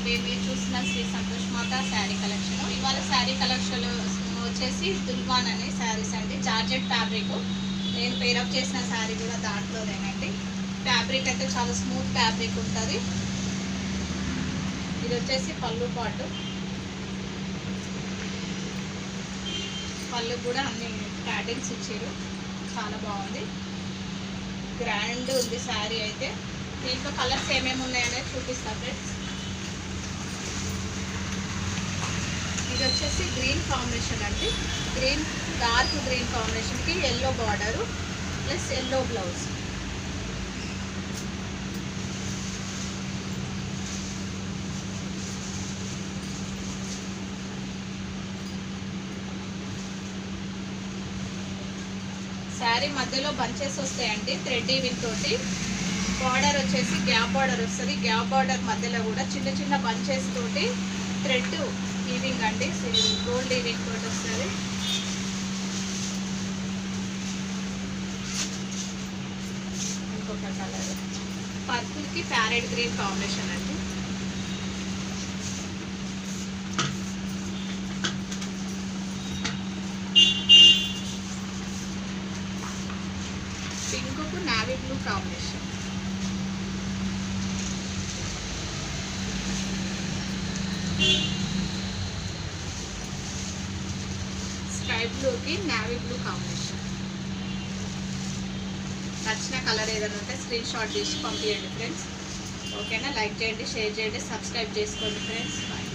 మీరు చూసిన శ్రీ సంతోష్ మాత శారీ కలెక్షన్. ఇవాళ శారీ కలెక్షన్ వచ్చేసి దుల్వాన్ అనే శారీస్ అండి. జార్జెట్ ఫ్యాబ్రిక్, నేను పేరప్ చేసిన శారీ కూడా దాంట్లోనేనండి. ఫ్యాబ్రిక్ అయితే చాలా స్మూత్ ఫ్యాబ్రిక్ ఉంటుంది. ఇది వచ్చేసి పళ్ళు పాటు, పళ్ళు కూడా అన్ని ప్యాటర్న్స్ ఇచ్చారు, చాలా బాగుంది, గ్రాండ్ ఉంది శారీ అయితే. దీంట్లో కలర్స్ ఏమేమి ఉన్నాయనేది చూపిస్తా ఫ్రెండ్స్. ఇది వచ్చేసి గ్రీన్ కాంబినేషన్ అండి. గ్రీన్, డార్క్ గ్రీన్ కాంబినేషన్కి yellow border plus yellow blouse. Sari మధ్యలో బంచెస్ వస్తాయండి థ్రెడ్ వీవింగ్ తోటి. బార్డర్ వచ్చేసి గ్యాప్ బార్డర్ వస్తుంది. గ్యాప్ బార్డర్ మధ్యలో కూడా చిన్న చిన్న బంచెస్ తోటి థ్రెడ్ వీవింగ్ అండి, గోల్డ్ వీవింగ్ తోటి వస్తుంది. ఇంకొక కలర్ పర్పుల్కి ప్యారెట్ గ్రీన్ కాంబినేషన్ అండి. పింక్కు నావీ బ్లూ కాంబినేషన్. స్కై బ్లూకి నావీ బ్లూ కాంబినేషన్. నచ్చిన కలర్ ఏదైనా ఉంటే స్క్రీన్ షాట్ తీసి పంపించండి ఫ్రెండ్స్. ఓకేనా? లైక్ చేయండి, షేర్ చేయండి, సబ్స్క్రైబ్ చేసుకోండి ఫ్రెండ్స్. బాయ్.